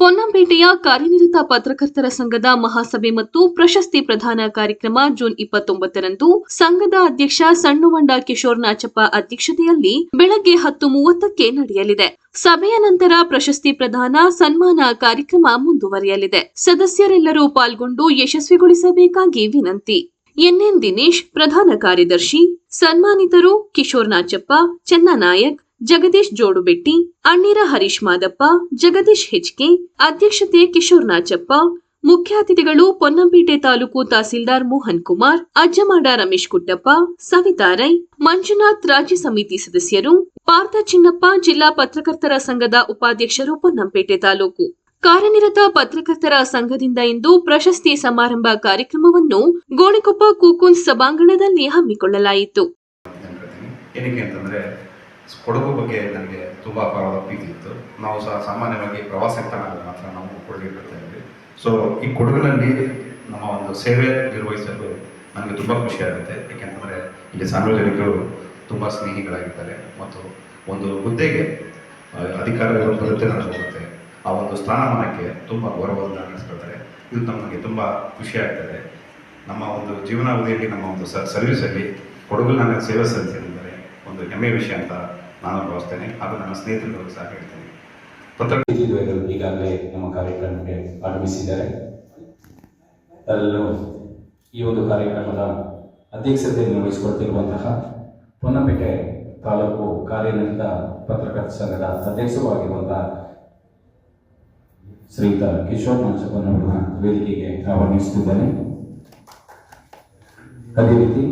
ಪೊನ್ನಂಪೇಟೆಯ ಕಾರ್ಯನಿರತ ಪತ್ರಕರ್ತರ ಸಂಘದ ಮಹಾಸಭೆ ಮತ್ತು ಪ್ರಶಸ್ತಿ ಪ್ರದಾನ ಕಾರ್ಯಕ್ರಮ ಜೂನ್ 29ರಂದು ಸಂಘದ ಅಧ್ಯಕ್ಷ ಸಣ್ಣುವಂಡ ಕಿಶೋರ್ ನಾಚಪ್ಪ ಅಧ್ಯಕ್ಷತೆಯಲ್ಲಿ ಬೆಳಗ್ಗೆ 10:30ಕ್ಕೆ ನಡೆಯಲಿದೆ. ಸಭೆಯ ನಂತರ ಪ್ರಶಸ್ತಿ ಪ್ರದಾನ ಸನ್ಮಾನ ಕಾರ್ಯಕ್ರಮ ಮುಂದುವರಿಯಲಿದೆ. ಸದಸ್ಯರೆಲ್ಲರೂ ಪಾಲ್ಗೊಂಡು ಯಶಸ್ವಿಗೊಳಿಸಬೇಕಾಗಿ ವಿನಂತಿ. ಎನ್ಎನ್ ದಿನೇಶ್ ಪ್ರಧಾನ ಕಾರ್ಯದರ್ಶಿ. ಸನ್ಮಾನಿತರು ಕಿಶೋರ್ ನಾಚಪ್ಪ, ಚೆನ್ನನಾಯಕ್, ಜಗದೀಶ್ ಜೋಡುಬೆಟ್ಟಿ, ಅಣ್ಣೀರ ಹರೀಶ್ ಮಾದಪ್ಪ, ಜಗದೀಶ್ ಹೆಚ್ಕೆ. ಅಧ್ಯಕ್ಷತೆ ಕಿಶೋರ್ ನಾಚಪ್ಪ. ಮುಖ್ಯ ಅತಿಥಿಗಳು ಪೊನ್ನಂಪೇಟೆ ತಾಲೂಕು ತಹಸೀಲ್ದಾರ್ ಮೋಹನ್ ಕುಮಾರ್, ಅಜ್ಜಮಾಡ ರಮೇಶ್ ಕುಟ್ಟಪ್ಪ, ಸವಿತಾ ರೈ, ಮಂಜುನಾಥ್ ರಾಜ್ಯ ಸಮಿತಿ ಸದಸ್ಯರು, ಪಾರ್ಥ ಚಿನ್ನಪ್ಪ ಜಿಲ್ಲಾ ಪತ್ರಕರ್ತರ ಸಂಘದ ಉಪಾಧ್ಯಕ್ಷರು ಪೊನ್ನಂಪೇಟೆ ತಾಲೂಕು. ಕಾರ್ಯನಿರತ ಪತ್ರಕರ್ತರ ಸಂಘದಿಂದ ಇಂದು ಪ್ರಶಸ್ತಿ ಸಮಾರಂಭ ಕಾರ್ಯಕ್ರಮವನ್ನು ಗೋಣಿಕೊಪ್ಪ ಕೂಕುನ್ ಸಭಾಂಗಣದಲ್ಲಿ ಹಮ್ಮಿಕೊಳ್ಳಲಾಯಿತು. ಕೊಡಗು ಬಗ್ಗೆ ನನಗೆ ತುಂಬ ಅಪಾರವಾದ ಪ್ರೀತಿ ಇತ್ತು. ನಾವು ಸಹ ಸಾಮಾನ್ಯವಾಗಿ ಪ್ರವಾಸ ಸ್ಥಳಗಳು ಮಾತ್ರ ನಾವು ಕೊಡುಗೆ ಕೊಡ್ತಾ ಇದ್ವಿ. ಸೊ ಈ ಕೊಡಗಿನಲ್ಲಿ ನಮ್ಮ ಒಂದು ಸೇವೆ ನಿರ್ವಹಿಸಲು ನನಗೆ ತುಂಬ ಖುಷಿಯಾಗುತ್ತೆ. ಏಕೆಂತಂದರೆ ಇಲ್ಲಿ ಸಾರ್ವಜನಿಕರು ತುಂಬ ಸ್ನೇಹಿಗಳಾಗಿರ್ತಾರೆ ಮತ್ತು ಒಂದು ಹುದ್ದೆಗೆ ಅಧಿಕಾರಗಳು ಬರುತ್ತೆ ನನಗೆ ಆ ಒಂದು ಸ್ಥಾನಮಾನಕ್ಕೆ ತುಂಬ ಗೌರವವನ್ನು ಅನ್ನಿಸ್ಕೊಳ್ತಾರೆ. ಇದು ನಮಗೆ ತುಂಬ ಖುಷಿಯಾಗ್ತದೆ. ನಮ್ಮ ಒಂದು ಜೀವನಾವಧಿಯಲ್ಲಿ ನಮ್ಮ ಒಂದು ಸರ್ವಿಸಲ್ಲಿ ಕೊಡಗು ನನ್ನ ಸೇವೆ ಸಲ್ಲಿಸಿದ್ದಾರೆ ಒಂದು ಹೆಮ್ಮೆಯ ವಿಷಯ ಅಂತ ನಾನು ಭಾವಿಸ್ತೇನೆ. ಹಾಗೂ ನನ್ನ ಸ್ನೇಹಿತರು ಸಹ ಹೇಳ್ತೇನೆ. ಪತ್ರಕರ್ತರು ಈಗಾಗಲೇ ನಮ್ಮ ಕಾರ್ಯಕ್ರಮಕ್ಕೆ ಆಗಮಿಸಿದ್ದಾರೆ. ಅದರಲ್ಲೂ ಈ ಒಂದು ಕಾರ್ಯಕ್ರಮದ ಅಧ್ಯಕ್ಷತೆಯನ್ನು ವಹಿಸಿಕೊಳ್ತಿರುವಂತಹ ಪೊನ್ನಂಪೇಟೆ ತಾಲೂಕು ಕಾರ್ಯನಿರತ ಪತ್ರಕರ್ತರ ಸಂಘದ ಅಧ್ಯಕ್ಷರೂ ಆಗಿರುವಂತಹ ಶ್ರೀಯುತ ಕಿಶೋರ್ ನಾಚಪ್ಪನವರನ್ನ ವೇದಿಕೆಗೆ ಆಹ್ವಾನಿಸುತ್ತಿದ್ದೇನೆ. ಅದೇ ರೀತಿ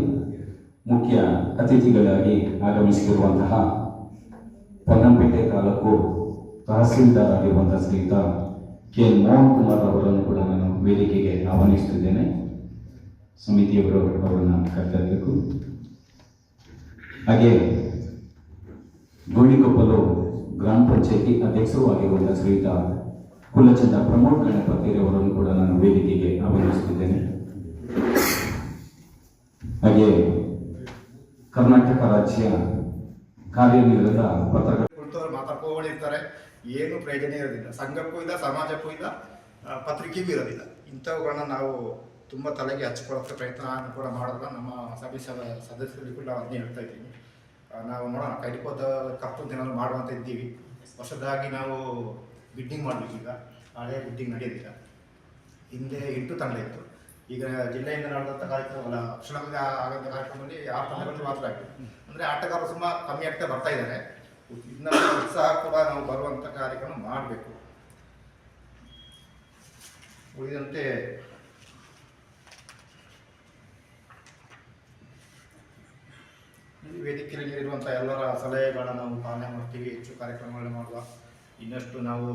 ಮುಖ್ಯ ಅತಿಥಿಗಳಾಗಿ ಆಗಮಿಸಿರುವಂತಹ ಪೊನ್ನಂಪೇಟೆ ತಾಲೂಕು ತಹಸೀಲ್ದಾರ್ ಆಗಿರುವಂತಹ ಶ್ರೀಯುತ ಕೆ ಮೋಹನ್ ಕುಮಾರ್ ಅವರನ್ನು ಕೂಡ ನಾನು ವೇದಿಕೆಗೆ ಆಹ್ವಾನಿಸುತ್ತಿದ್ದೇನೆ. ಸಮಿತಿಯವರು ಅವರನ್ನು ಕರೆತರಬೇಕು. ಹಾಗೆ ಗೋಣಿಕೊಪ್ಪಲು ಗ್ರಾಮ ಪಂಚಾಯಿತಿ ಅಧ್ಯಕ್ಷರೂ ಆಗಿರುವಂತಹ ಶ್ರೀಯುತ ಕುಲಚಂದ ಪ್ರಮೋದ್ ಗಣಪತಿ ಅವರನ್ನು ಕೂಡ ನಾನು ವೇದಿಕೆಗೆ ಆಹ್ವಾನಿಸುತ್ತಿದ್ದೇನೆ. ಹಾಗೆ ಕರ್ನಾಟಕ ರಾಜ್ಯ ಕಾರ್ಯನಿರತ ಪತ್ರಕರ್ತರು ಮಾತಾಡ್ಕೊಂಡಿರ್ತಾರೆ. ಏನು ಪ್ರಯೋಜನ ಇರೋದಿಲ್ಲ. ಸಂಘಕ್ಕೂ ಇಲ್ಲ, ಸಮಾಜಕ್ಕೂ ಇಲ್ಲ, ಪತ್ರಿಕೆಗೂ ಇರೋದಿಲ್ಲ. ಇಂಥವುಗಳನ್ನ ನಾವು ತುಂಬ ತಲೆಗೆ ಹಚ್ಕೊಳ್ಳೋಕ್ಕೆ ಪ್ರಯತ್ನ ಕೂಡ ಮಾಡೋಲ್ಲ. ನಮ್ಮ ಸಭೆ ಸದಸ್ಯರಿಗೆ ಕೂಡ ಅದನ್ನೇ ಹೇಳ್ತಾ ಇದ್ದೀನಿ. ನಾವು ನೋಡೋಣ, ಕೈಲಿಕೋದ ಕಪ್ಪು ದಿನ ಮಾಡುವಂತ ಇದ್ದೀವಿ. ಹೊಸದಾಗಿ ನಾವು ಬಿಡ್ಡಿಂಗ್ ಮಾಡಬೇಕು. ಈಗ ಹಳೆಯ ಬಿಡ್ಡಿಂಗ್ ನಡೆಯೋದಿಲ್ಲ. ಹಿಂದೆ 8 ತಂಡ ಇತ್ತು. ಈಗ ಜಿಲ್ಲೆಯಿಂದ ನಡೆದಂಥ ಕಾರ್ಯಕ್ರಮ ಅಲ್ಲ, ಕ್ಷಣದಿಂದ ಆಗಂಥ ಕಾರ್ಯಕ್ರಮದಲ್ಲಿ 6 ತಂಡಗಳು ಮಾತ್ರ ಆಗಿದೆ. ಅಂದರೆ ಆಟಗಾರರು ಸುಮಾರು ಕಮ್ಮಿ ಆಗ್ತಾ ಬರ್ತಾ ಇದ್ದಾರೆ. ಇದನ್ನ ಉತ್ಸಾಹ ಕೂಡ ನಾವು ಬರುವಂಥ ಕಾರ್ಯಕ್ರಮ ಮಾಡಬೇಕು. ಉಳಿದಂತೆ ವೇದಿಕೆಯಲ್ಲಿ ಇರುವಂಥ ಎಲ್ಲರ ಸಲಹೆಗಳನ್ನ ನಾವು ಪಾಲನೆ ಮಾಡ್ತೀವಿ. ಹೆಚ್ಚು ಕಾರ್ಯಕ್ರಮಗಳನ್ನ ಮಾಡುವ, ಇನ್ನಷ್ಟು ನಾವು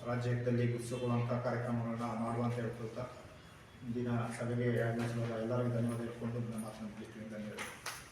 ರಾಜ್ಯದಲ್ಲಿ ಗುರುತಿಸಿಕೊಳ್ಳುವಂಥ ಕಾರ್ಯಕ್ರಮಗಳನ್ನ ಮಾಡುವಂತ ಹೇಳ್ಕೊಳ್ತಾ ಇಂದಿನ ಸಭೆಗೆ ಆಗಮಿಸಿದ ಎಲ್ಲರಿಗೂ ಧನ್ಯವಾದ ಹೇಳ್ಕೊಂಡು ನನ್ನ ಮಾತನ್ನು ಮುಗಿಸ್ತೀನಿ. ಧನ್ಯವಾದ.